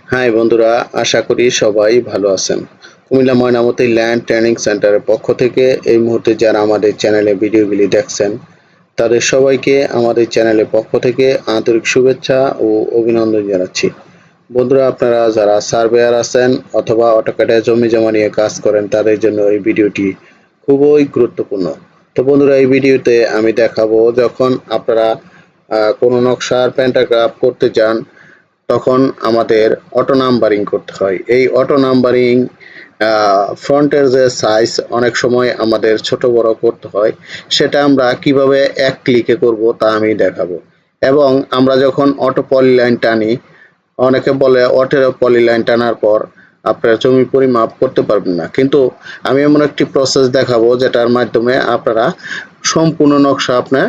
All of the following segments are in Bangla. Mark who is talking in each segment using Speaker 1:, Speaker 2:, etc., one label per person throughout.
Speaker 1: হাই বন্ধুরা, আশা করি সবাই ভালো আছেন। কুমিল্লা ময়নামতি ল্যান্ড ট্রেনিং সেন্টারের পক্ষ থেকে এই মুহূর্তে যারা আমাদের চ্যানেলে ভিডিওগুলি দেখছেন তাদের সবাইকে আমাদের চ্যানেলের পক্ষ থেকে আন্তরিক শুভেচ্ছা ও অভিনন্দন জানাচ্ছি। বন্ধুরা, আপনারা যারা সার্ভেয়ার আছেন অথবা অটোক্যাডে জমি জমা নিয়ে কাজ করেন তাদের জন্য এই ভিডিওটি খুবই গুরুত্বপূর্ণ। তো বন্ধুরা, এই ভিডিওতে আমি দেখাবো যখন আপনারা কোনো নকশার প্যান্টাগ্রাফ করতে যান তখন আমাদের অটো নাম্বারিং করতে হয়। এই অটো নাম্বারিং ফ্রন্টের যে সাইজ অনেক সময় আমাদের ছোট বড় করতে হয়, সেটা আমরা কিভাবে এক ক্লিকে করব তা আমি দেখাবো। এবং আমরা যখন অটো পলিলাইন টানি, অনেকে বলে অটো পলিলাইন টানার পর আপনার জমি পরিমাপ করতে পারবেন না, কিন্তু আমি এমন একটি প্রসেস দেখাবো যেটার মাধ্যমে আপনারা সম্পূর্ণ নকশা আপনার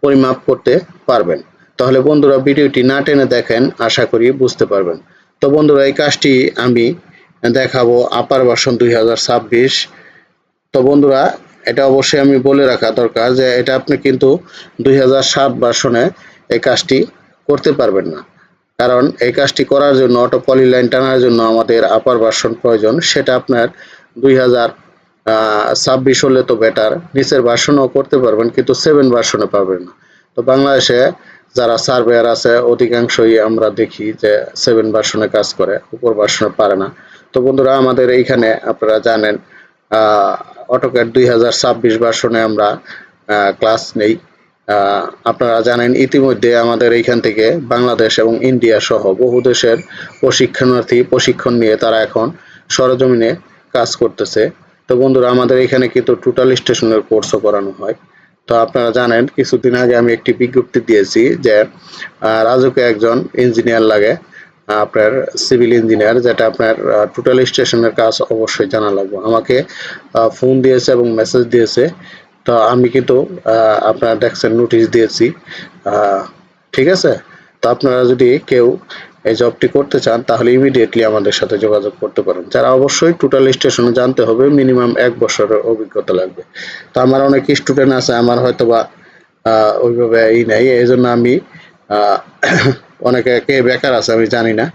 Speaker 1: পরিমাপ করতে পারবেন। তাহলে বন্ধুরা, ভিডিওটি না টেনে দেখেন, আশা করি বুঝতে পারবেন। তো বন্ধুরা, এই কাজটি আমি দেখাবো আপার ভার্সন 2026। তো বন্ধুরা, এটা অবশ্যই আমি বলে রাখা দরকার যে এটা আপনি কিন্তু 2007 ভার্সনে এই কাজটি করতে পারবেন না, কারণ এই কাজটি করার জন্য অটো পলিলাইন টানার জন্য আমাদের আপার ভার্সন প্রয়োজন। সেটা আপনার 2026 হলে তো বেটার, নিচের ভার্সনও করতে পারবেন কিন্তু 7 ভার্সনে পারবেন না। তো বাংলাদেশে যারা সার্ভেয়ার আছে অধিকাংশই আমরা দেখি যে 7 ভার্সনে কাজ করে, উপর ভার্সনে পারে না। তো বন্ধুরা, আমাদের এইখানে আপনারা জানেন অটোক্যাড 2026 ভার্সনে আমরা ক্লাস নেই। আপনারা জানেন ইতিমধ্যে আমাদের এইখান থেকে বাংলাদেশ এবং ইন্ডিয়া সহ বহু দেশের প্রশিক্ষণার্থী প্রশিক্ষণ নিয়ে তারা এখন সরজমিনে কাজ করতেছে। তো বন্ধুরা, আমাদের এখানে কিন্তু টোটাল স্টেশনের কোর্সও করানো হয়। তো আপনারা জানেন কিছুদিন আগে আমি একটি বিজ্ঞপ্তি দিয়েছি যে রাজুকে একজন ইঞ্জিনিয়ার লাগে, আপনার সিভিল ইঞ্জিনিয়ার, যেটা আপনার টোটাল স্টেশনের কাজ অবশ্যই জানা লাগবে। আমাকে ফোন দিয়েছে এবং মেসেজ দিয়েছে। তো আমি কিন্তু আপনারা দেখছেন নোটিশ দিয়েছি। ঠিক আছে? তো আপনারা যদি কেউ এই জবটি করতে চান তাহলে ইমিডিয়েটলি আমাদের সাথে যোগাযোগ করতে পারেন। যারা অবশ্যই টোটাল স্টেশনে জানতে হবে, মিনিমাম 1 বছরের অভিজ্ঞতা লাগবে। তো আমার অনেক স্টুডেন্ট আছে, আমার হয়তোবা ওইভাবে নাই। এইজন্য আমি অনেকে কে বেকার আছে আমি জানি না।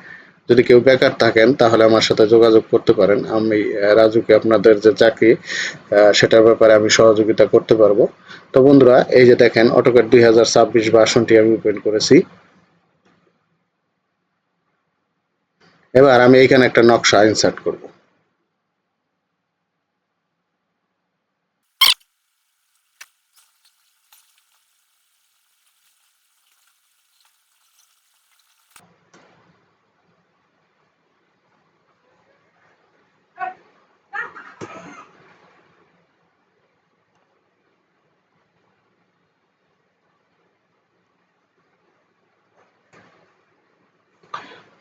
Speaker 1: যদি কেউ বেকার থাকেন তাহলে আমার সাথে যোগাযোগ করতে পারেন। আমি রাজুকে আপনাদের যে চাকরি সেটার ব্যাপারে আমি সহযোগিতা করতে পারবো। তো বন্ধুরা, এই যে দেখেন অটোক্যাড 2026 ভার্সনটি আমি ওপেন করেছি। এবার আমি এখানে একটা নকশা ইনসার্ট করব।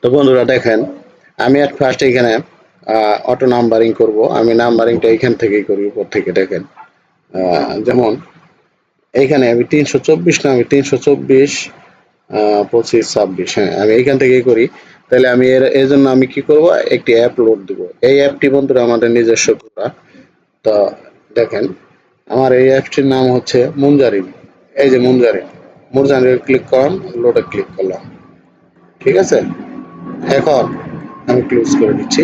Speaker 1: তো বন্ধুরা দেখেন, আমি এট ফার্স্ট এখানে অটো নাম্বারিং করব। আমি নাম্বারিংটা এখান থেকেই করি, উপর থেকে দেখেন। যেমন এইখানে আমি 324 না, আমি 324 25 26, হ্যাঁ আমি এইখান থেকেই করি। তাহলে আমি এর জন্য আমি কি করব, একটি অ্যাপ লোড দিব। এই অ্যাপটি বন্ধুরা আমাদের নিজস্ব করা। তো দেখেন, আমার এই অ্যাপটির নাম হচ্ছে মুনজারিন। এই যে মুনজারিন, মুনজারিন ক্লিক করলাম, লোডে ক্লিক করলাম। ঠিক আছে? এখন আমি ক্লোজ করে দিচ্ছি।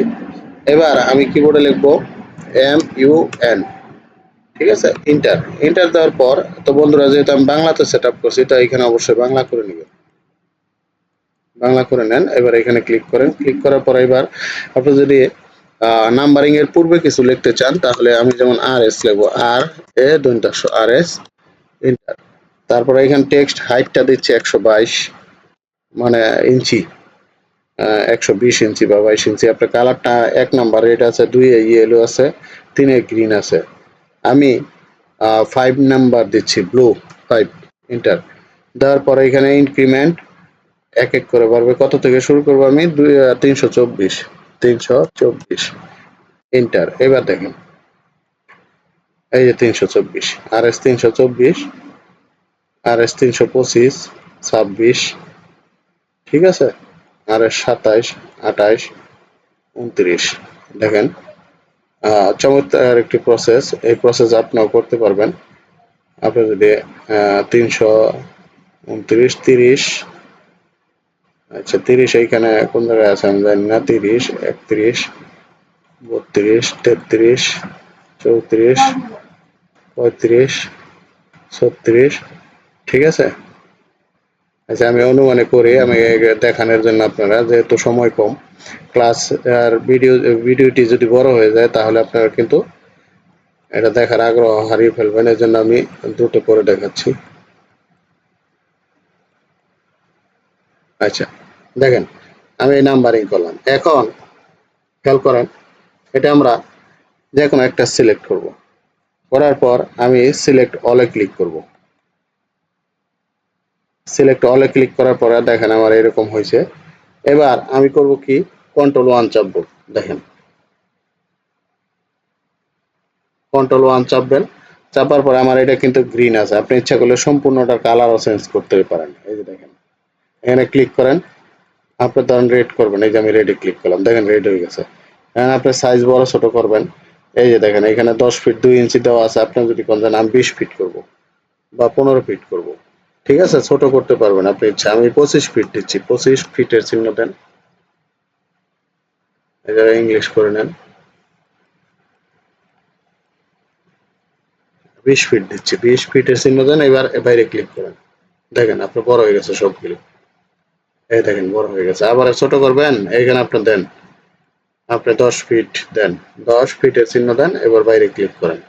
Speaker 1: এবার আমি কিবোর্ডে লিখবো MUN। ঠিক আছে? ইন্টার। ইন্টার দেওয়ার পর, তো বন্ধুরা যেহেতু আমি বাংলাতে সেট আপ করছি, তো এখানে অবশ্যই বাংলা করে নেবেন। বাংলা করে নেন। এবার এখানে ক্লিক করেন। ক্লিক করার পর এবার আপনি যদি নাম্বারিং এর পূর্বে কিছু লিখতে চান তাহলে আমি যেমন RS লিখবো, RS ইন্টার। তারপরে এখানে টেক্সট হাইটটা দিচ্ছে 122 মানে ইঞ্চি, 120 ইঞ্চি বা 22 ইঞ্চি। আপনার কালারটা 1 নাম্বার রেড আছে, 2 এ ইয়েলো আছে, 3 এ গ্রিন আছে। আমি 5 নাম্বার দিচ্ছি, ব্লু 5, ইন্টার। দেওয়ার পরে এখানে ইনক্রিমেন্ট এক এক করে বাড়বে। কত থেকে শুরু করবো আমি? 324, 324, ইন্টার। এবার দেখেন এই যে 324, RS 324, RS 325, 26, ঠিক আছে, RS 27, 28, 29। দেখেন চমৎকার একটি প্রসেস। এই প্রসেস আপনিও করতে পারবেন। আপনি যদি 329, 30, আচ্ছা 30 এইখানে কোন জায়গায় আছে আমি জানি না। 30, 31, 32, 33, 34, 35, 36, ঠিক আছে। আচ্ছা আমি অনুমানে করি, আমি দেখানোর জন্য আপনারা যেহেতু সময় কম, ক্লাস আর ভিডিওটি যদি বড় হয়ে যায় তাহলে আপনারা কিন্তু এটা দেখার আগ্রহ হারিয়ে ফেলবেন, এই জন্য আমি দ্রুত করে দেখাচ্ছি। আচ্ছা দেখেন আমি নাম্বারিং করলাম। এখন খেয়াল করেন, এটা আমরা যে কোনো একটা সিলেক্ট করব, করার পর আমি সিলেক্ট অলে ক্লিক করব। সিলেক্ট অলে ক্লিক করার পরে দেখেন আমার এরকম হয়েছে। এবার আমি করব কি, কন্ট্রোল 1 চাপবো। দেখেন কন্ট্রোল 1 চাপবেন, চাপার পরে আমার এটা কিন্তু গ্রিন আছে, আপনি ইচ্ছা করলে সম্পূর্ণটার কালারও চেঞ্জ করতে পারেন। এই যে দেখেন এখানে ক্লিক করেন, আপনি ধরেন রেড করবেন, এই যে আমি রেডে ক্লিক করলাম, দেখেন রেড হয়ে গেছে। এখন আপনি সাইজ বড় ছোট করবেন, এই যে দেখেন এখানে 10 ফিট 2 ইঞ্চি দেওয়া আছে, আপনি যদি কোন আমি 20 ফিট করব বা 15 ফিট করব, ঠিক আছে, ছোট করতে পারবেন আপনি ইচ্ছা। আমি 25 ফিট দিচ্ছি, 25 ফিটের চিহ্ন দেন, এই জায়গায় ইংলিশ করে নেন। 20 ফিট দিচ্ছি, 20 ফিটের চিহ্ন দেন, এবার বাইরে ক্লিক করেন। দেখেন আপনার বড় হয়ে গেছে সবগুলো, এই দেখেন বড় হয়ে গেছে। আবার ছোট করবেন, এইখানে আপনি দেন, আপনি 10 ফিট দেন, 10 ফিটের চিহ্ন দেন, এবার বাইরে ক্লিক করেন,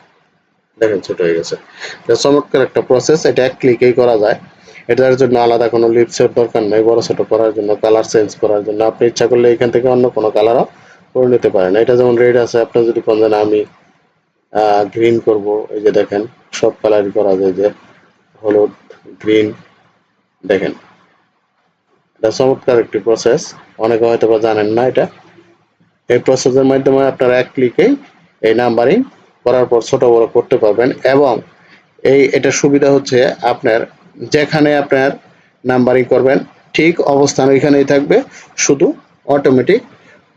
Speaker 1: দেখেন ছোট হয়ে গেছে। এটা চমৎকার একটা প্রসেস, এটা এক ক্লিকেই করা যায়। এটার জন্য আলাদা কোনো লিপসের দরকার নেই, বড় ছোট করার জন্য, কালার চেঞ্জ করার জন্য। আপনি ইচ্ছা করলে এখান থেকে অন্য কোনো কালারও করে নিতে পারেন। এটা যেমন রেড আছে, আপনি যদি কোন আমি গ্রিন করব, এই যে দেখেন সব কালারই করা যায়, যে হলুদ, গ্রিন, দেখেন এটা চমৎকার একটি প্রসেস, অনেকে হয়তো বা জানেন না এটা। এই প্রসেসের মাধ্যমে আপনারা এক ক্লিকেই এই নাম্বারিং করার পর ছোট বড় করতে পারবেন। এবং এটা সুবিধা হচ্ছে আপনার যেখানে আপনার নাম্বারিং করবেন ঠিক অবস্থান ওইখানেই থাকবে, শুধু অটোমেটিক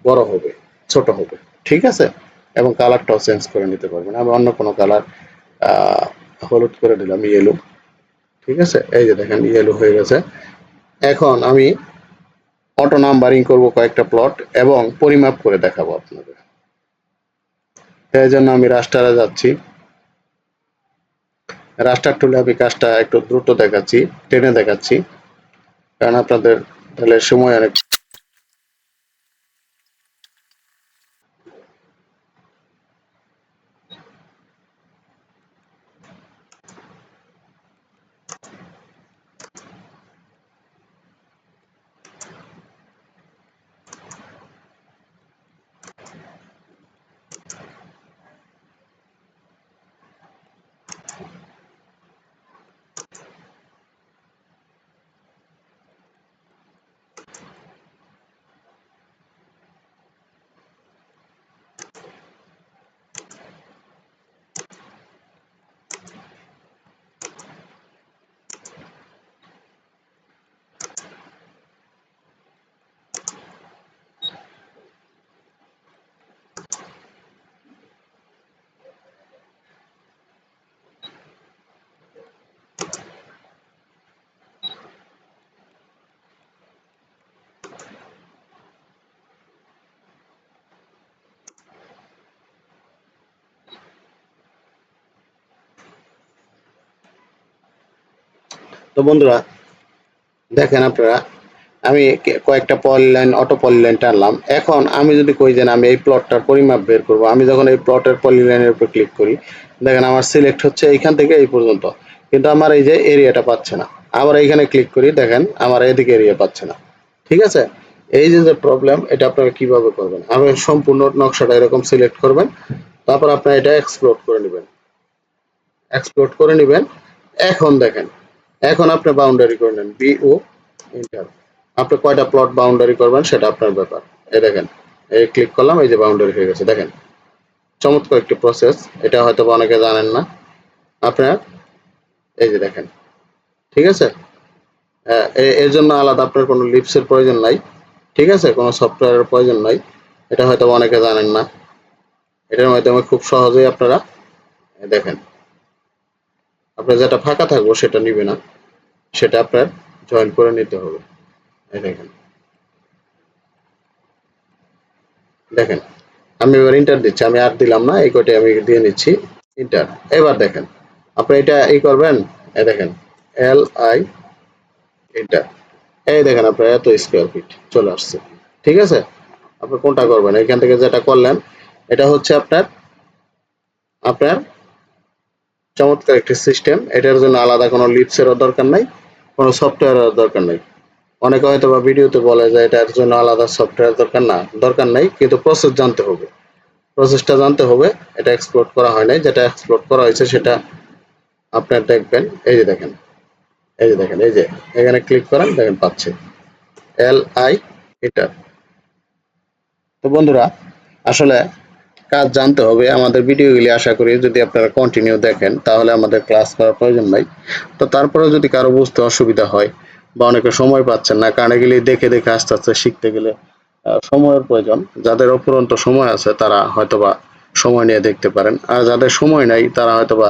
Speaker 1: বড় হবে, ছোট হবে, ঠিক আছে। এবং কালারটাও চেঞ্জ করে নিতে পারবেন। আমি অন্য কোনো কালার হলুদ করে দিলাম, ইয়েলো, ঠিক আছে। এই যে দেখেন ইয়েলো হয়ে গেছে। এখন আমি অটো নাম্বারিং করব কয়েকটা প্লট এবং পরিমাপ করে দেখাবো আপনাদের। এই জন্য আমি রাস্টারে যাচ্ছি, রাস্টার টুলে আমি কাজটা একটু দ্রুত দেখাচ্ছি, টেনে দেখাচ্ছি, কারণ আপনাদের তাহলে সময় অনেক। তো বন্ধুরা দেখেন আপনারা, আমি কয়েকটা পলিলাইন অটো পলিলাইন টানলাম। এখন আমি যদি কই যে আমি এই প্লটটার পরিমাপ বের করব, আমি যখন এই প্লটের পলিলাইনের উপর ক্লিক করি, দেখেন আমার সিলেক্ট হচ্ছে এইখান থেকে এই পর্যন্ত, কিন্তু আমার এই যে এরিয়াটা পাচ্ছে না। আবার এইখানে ক্লিক করি, দেখেন আমার এদিকে এরিয়া পাচ্ছে না, ঠিক আছে। এই যে যে প্রবলেম, এটা আপনারা কিভাবে করবেন, আমি সম্পূর্ণ নকশাটা এরকম সিলেক্ট করবেন, তারপর আপনারা এটা এক্সপ্লোর করে নেবেন, এক্সপ্লোর করে নেবেন। এখন দেখেন, এখন আপনি বাউন্ডারি করে নেন, বিও ইন্টার, আপনি কয়টা প্লট বাউন্ডারি করবেন সেটা আপনার ব্যাপার। এই দেখেন, এই ক্লিক করলাম, এই যে বাউন্ডারি হয়ে গেছে, দেখেন চমৎকার একটি প্রসেস, এটা হয়তো অনেকে জানেন না আপনার। এই যে দেখেন, ঠিক আছে। এর জন্য আলাদা আপনার কোনো লিপসের প্রয়োজন নাই, ঠিক আছে, কোনো সফটওয়্যারের প্রয়োজন নাই, এটা হয়তো অনেকে জানেন না। এটার মাধ্যমে খুব সহজেই আপনারা দেখেন, আপনার যেটা ফাঁকা থাকবো সেটা নিবে না, সেটা আপনার জয়েন করে নিতে হবে। এই দেখেন দেখেন আমি এবার ইন্টার দিচ্ছি, আমি আর দিলাম না, এই কয়টা আমি দিয়ে নিচ্ছি ইন্টার। এবার দেখেন আপনি এটা করবেন, এই দেখেন এল আই ইন্টার, এই দেখেন আপনার এত স্কোয়ার ফিট চলে আসছে। ঠিক আছে, আপনি কোনটা করবেন, এখান থেকে যেটা করলেন এটা হচ্ছে আপনার আপনার চমৎকার একটি সিস্টেম। এটার জন্য আলাদা কোনো লিপসেরও দরকার নাই, কোনো সফটওয়্যারের দরকার নাই। অনেকে হয়তো বা ভিডিওতে বলে যে এটার জন্য আলাদা সফটওয়্যার দরকার নাই, কিন্তু প্রসেস জানতে হবে, প্রসেসটা জানতে হবে। এটা এক্সপ্লোর করা হয় নাই, যেটা এক্সপ্লোর করা হয়েছে সেটা আপনার দেখবেন। এই যে দেখেন, এই যে দেখেন, এই যে এখানে ক্লিক করেন, দেখেন পাচ্ছে এল আই এটা। তো বন্ধুরা আসলে কাজ জানতে হবে, আমাদের ভিডিওগুলি আশা করি যদি আপনারা কন্টিনিউ দেখেন তাহলে আমাদের ক্লাস করার প্রয়োজন নাই। তো তারপরেও যদি কারো বুঝতে অসুবিধা হয় বা অনেকে সময় পাচ্ছেন না, কারণ এগুলি দেখে দেখে আস্তে আস্তে শিখতে গেলে সময়ের প্রয়োজন। যাদের অফুরন্ত সময় আছে তারা হয়তোবা সময় নিয়ে দেখতে পারেন, আর যাদের সময় নাই তারা হয়তোবা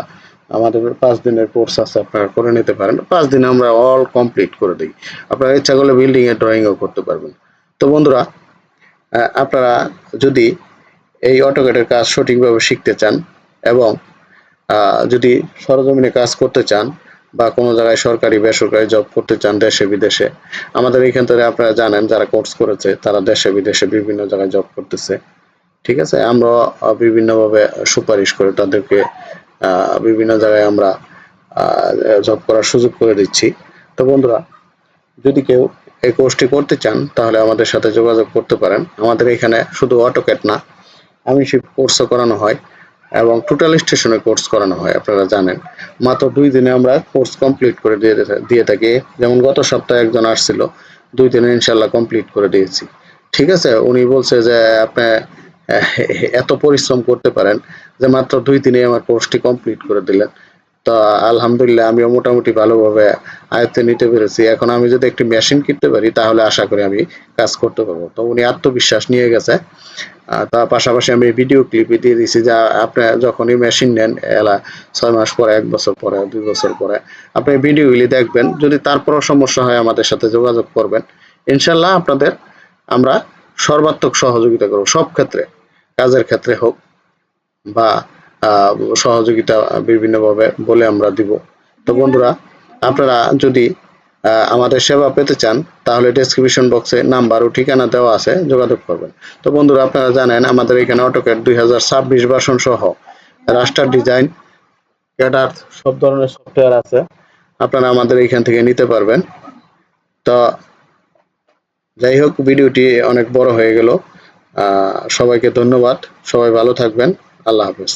Speaker 1: আমাদের 5 দিনের কোর্স আছে, আপনারা করে নিতে পারেন। 5 দিনে আমরা অল কমপ্লিট করে দিই, আপনারা ইচ্ছা করলে বিল্ডিং এর ড্রয়িংও করতে পারবেন। তো বন্ধুরা আপনারা যদি এই অটোক্যাডের কাজ সঠিকভাবে শিখতে চান এবং যদি সরজমিনে কাজ করতে চান বা কোনো জায়গায় সরকারি বেসরকারি জব করতে চান দেশে বিদেশে, আমাদের এইখান থেকে আপনারা জানেন যারা কোর্স করেছে তারা দেশে বিদেশে বিভিন্ন জায়গায় জব করতেছে। ঠিক আছে, আমরা বিভিন্নভাবে সুপারিশ করে তাদেরকে বিভিন্ন জায়গায় আমরা জব করার সুযোগ করে দিচ্ছি। তো বন্ধুরা যদি কেউ এই কোর্সটি করতে চান তাহলে আমাদের সাথে যোগাযোগ করতে পারেন। আমাদের এখানে শুধু অটোক্যাড না, আমিশিপ কোর্সও করানো হয় এবং টোটাল স্টেশনে কোর্স করানো হয়। আপনারা জানেন মাত্র 2 দিনে আমরা কোর্স কমপ্লিট করে দিয়ে থাকি। যেমন গত সপ্তাহে একজন আসছিল, 2 দিনে ইনশাল্লাহ কমপ্লিট করে দিয়েছি। ঠিক আছে, উনি বলছে যে আপনি এত পরিশ্রম করতে পারেন যে মাত্র 2 দিনে আমার কোর্সটি কমপ্লিট করে দিলেন। তো আলহামদুলিল্লাহ আমিও মোটামুটি ভালোভাবে আয়ত্তে নিতে পেরেছি। এখন আমি যদি একটি মেশিন কিনতে পারি তাহলে আশা করি আমি কাজ করতে পারবো। তো উনি আত্মবিশ্বাস নিয়ে গেছে। তার পাশাপাশি আমি ভিডিও ক্লিপে দিয়ে দিছি যে আপনি যখনই মেশিন নেন 6 মাস পরে, 1 বছর পরে, 2 বছর পরে আপনি ভিডিওগুলি দেখবেন, যদি তারপরও সমস্যা হয় আমাদের সাথে যোগাযোগ করবেন। ইনশাল্লাহ আপনাদের আমরা সর্বাত্মক সহযোগিতা করব, সব ক্ষেত্রে, কাজের ক্ষেত্রে হোক বা আহ, সহযোগিতা বিভিন্নভাবে বলে আমরা দিব। তো বন্ধুরা আপনারা যদি আমাদের সেবা পেতে চান তাহলে ডেসক্রিপশন বক্সে নাম্বার ও ঠিকানা দেওয়া আছে, যোগাযোগ করবেন। তো বন্ধুরা আপনারা জানেন আমাদের এখানে অটোক্যাড 2026 ভার্সন সহ রাস্টার ডিজাইন, ক্যাডার সব ধরনের সফটওয়্যার আছে, আপনারা আমাদের এখান থেকে নিতে পারবেন। তো যাই হোক, ভিডিওটি অনেক বড় হয়ে গেল। সবাইকে ধন্যবাদ, সবাই ভালো থাকবেন, আল্লাহ হাফেজ।